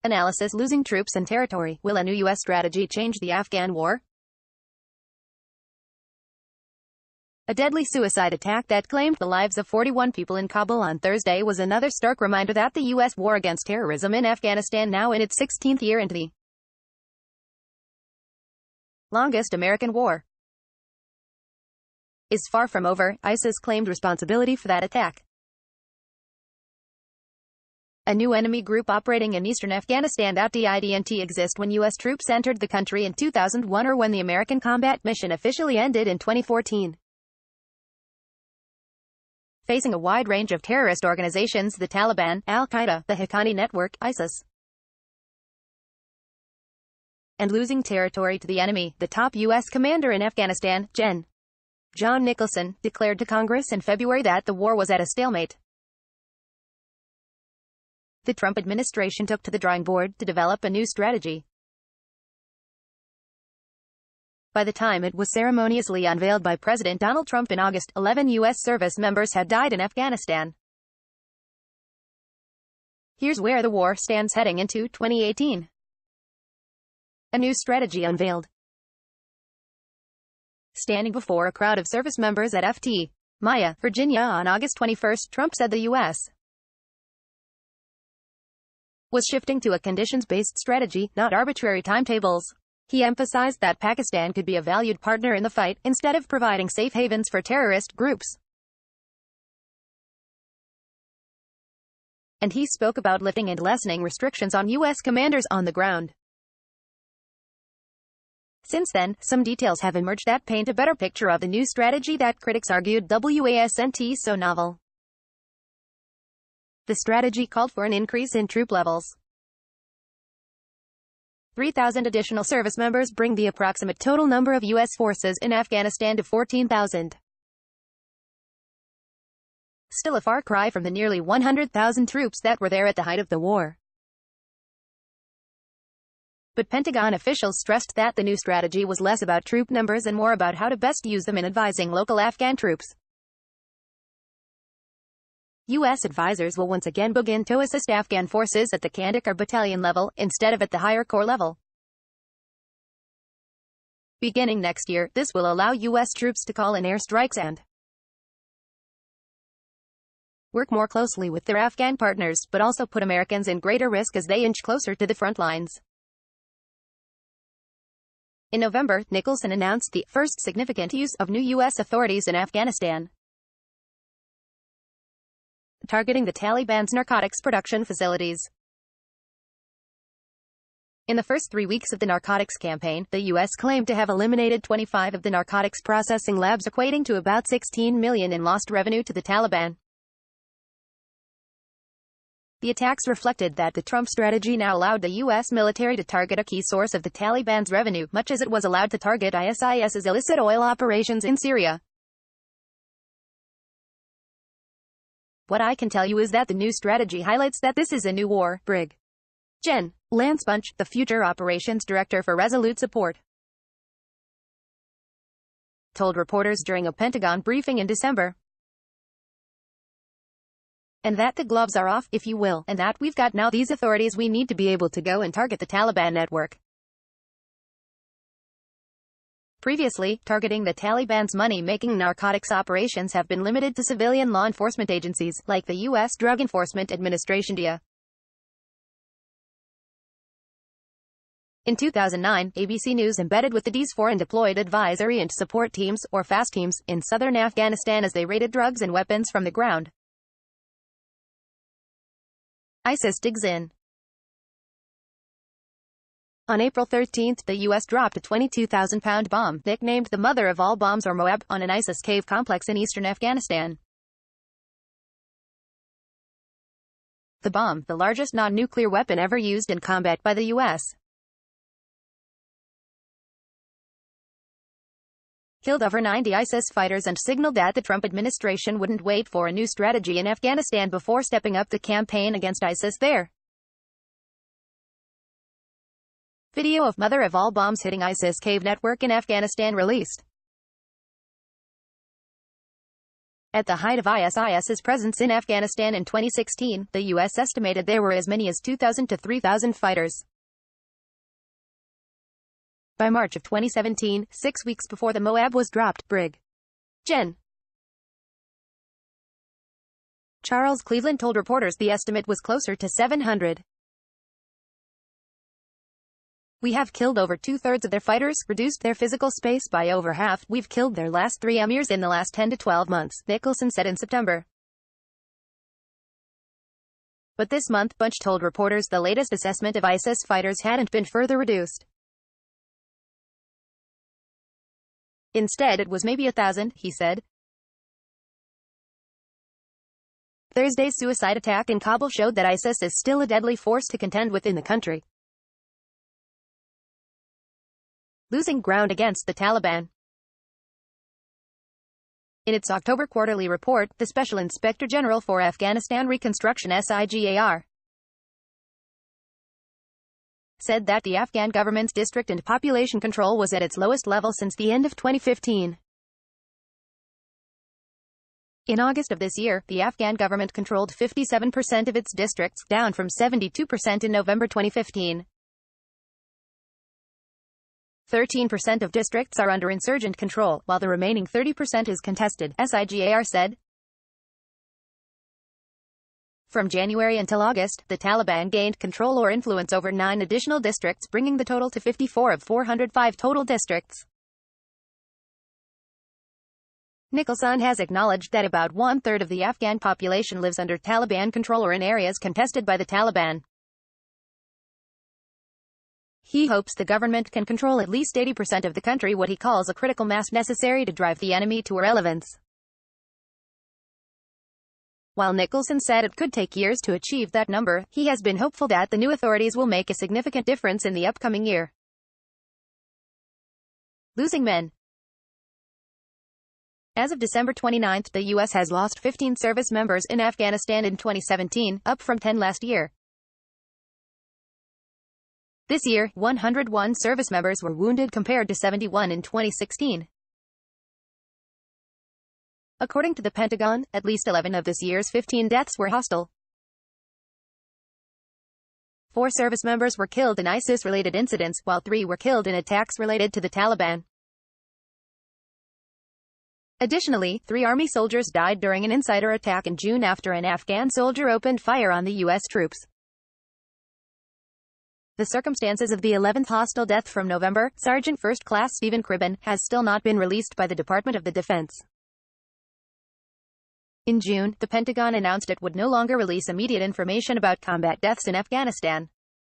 Analysis: losing troops and territory. Will a new U.S. strategy change the Afghan war? A deadly suicide attack that claimed the lives of 41 people in Kabul on Thursday was another stark reminder that the U.S. war against terrorism in Afghanistan, now in its 16th year into the longest American war, is far from over. ISIS claimed responsibility for that attack. A new enemy group operating in eastern Afghanistan didn't exist when U.S. troops entered the country in 2001 or when the American combat mission officially ended in 2014. Facing a wide range of terrorist organizations: the Taliban, al-Qaeda, the Haqqani network, ISIS, and losing territory to the enemy, the top U.S. commander in Afghanistan, John Nicholson, declared to Congress in February that the war was at a stalemate. The Trump administration took to the drawing board to develop a new strategy. By the time it was ceremoniously unveiled by President Donald Trump in August, 11 U.S. service members had died in Afghanistan. Here's where the war stands heading into 2018. A new strategy unveiled. Standing before a crowd of service members at Maya, Virginia on August 21, Trump said the U.S. was shifting to a conditions-based strategy, not arbitrary timetables. He emphasized that Pakistan could be a valued partner in the fight, instead of providing safe havens for terrorist groups. And he spoke about lifting and lessening restrictions on U.S. commanders on the ground. Since then, some details have emerged that paint a better picture of the new strategy that critics argued wasn't so novel. The strategy called for an increase in troop levels. 3,000 additional service members bring the approximate total number of U.S. forces in Afghanistan to 14,000. Still a far cry from the nearly 100,000 troops that were there at the height of the war. But Pentagon officials stressed that the new strategy was less about troop numbers and more about how to best use them in advising local Afghan troops. U.S. advisors will once again begin to assist Afghan forces at the Kandahar or battalion level, instead of at the higher corps level. Beginning next year, this will allow U.S. troops to call in airstrikes and work more closely with their Afghan partners, but also put Americans in greater risk as they inch closer to the front lines. In November, Nicholson announced the first significant use of new U.S. authorities in Afghanistan, targeting the Taliban's narcotics production facilities. In the first 3 weeks of the narcotics campaign, the U.S. claimed to have eliminated 25 of the narcotics processing labs, equating to about $16 million in lost revenue to the Taliban. The attacks reflected that the Trump strategy now allowed the U.S. military to target a key source of the Taliban's revenue, much as it was allowed to target ISIS's illicit oil operations in Syria. What I can tell you is that the new strategy highlights that this is a new war. Brig. Gen. Lance Bunch, the future operations director for Resolute Support, told reporters during a Pentagon briefing in December. And that the gloves are off, if you will, and that we've got now these authorities we need to be able to go and target the Taliban network. Previously, targeting the Taliban's money-making narcotics operations have been limited to civilian law enforcement agencies, like the U.S. Drug Enforcement Administration (DEA). In 2009, ABC News embedded with the DEA's Foreign Deployed Advisory and Support Teams, or FAST teams, in southern Afghanistan as they raided drugs and weapons from the ground. ISIS digs in. On April 13, the U.S. dropped a 22,000-pound bomb, nicknamed the Mother of All Bombs or Moab, on an ISIS cave complex in eastern Afghanistan. The bomb, the largest non-nuclear weapon ever used in combat by the U.S., killed over 90 ISIS fighters and signaled that the Trump administration wouldn't wait for a new strategy in Afghanistan before stepping up the campaign against ISIS there. Video of Mother of All Bombs hitting ISIS cave network in Afghanistan released. At the height of ISIS's presence in Afghanistan in 2016, the U.S. estimated there were as many as 2,000 to 3,000 fighters. By March of 2017, 6 weeks before the MOAB was dropped, Brig. Gen. Charles Cleveland told reporters the estimate was closer to 700. We have killed over two-thirds of their fighters, reduced their physical space by over half. We've killed their last 3 emirs in the last 10 to 12 months, Nicholson said in September. But this month, Bunch told reporters the latest assessment of ISIS fighters hadn't been further reduced. Instead, it was maybe 1,000, he said. Thursday's suicide attack in Kabul showed that ISIS is still a deadly force to contend with in the country. Losing ground against the Taliban. In its October quarterly report, the Special Inspector General for Afghanistan Reconstruction (SIGAR) said that the Afghan government's district and population control was at its lowest level since the end of 2015. In August of this year, the Afghan government controlled 57% of its districts, down from 72% in November 2015. 13% of districts are under insurgent control, while the remaining 30% is contested, SIGAR said. From January until August, the Taliban gained control or influence over 9 additional districts, bringing the total to 54 of 405 total districts. Nicholson has acknowledged that about 1/3 of the Afghan population lives under Taliban control or in areas contested by the Taliban. He hopes the government can control at least 80% of the country, what he calls a critical mass necessary to drive the enemy to irrelevance. While Nicholson said it could take years to achieve that number, he has been hopeful that the new authorities will make a significant difference in the upcoming year. Losing men. As of December 29, the U.S. has lost 15 service members in Afghanistan in 2017, up from 10 last year. This year, 101 service members were wounded compared to 71 in 2016. According to the Pentagon, at least 11 of this year's 15 deaths were hostile. 4 service members were killed in ISIS-related incidents, while 3 were killed in attacks related to the Taliban. Additionally, 3 Army soldiers died during an insider attack in June after an Afghan soldier opened fire on the U.S. troops. The circumstances of the 11th hostile death from November, Sergeant First Class Stephen Cribben, has still not been released by the Department of the Defense. In June, the Pentagon announced it would no longer release immediate information about combat deaths in Afghanistan.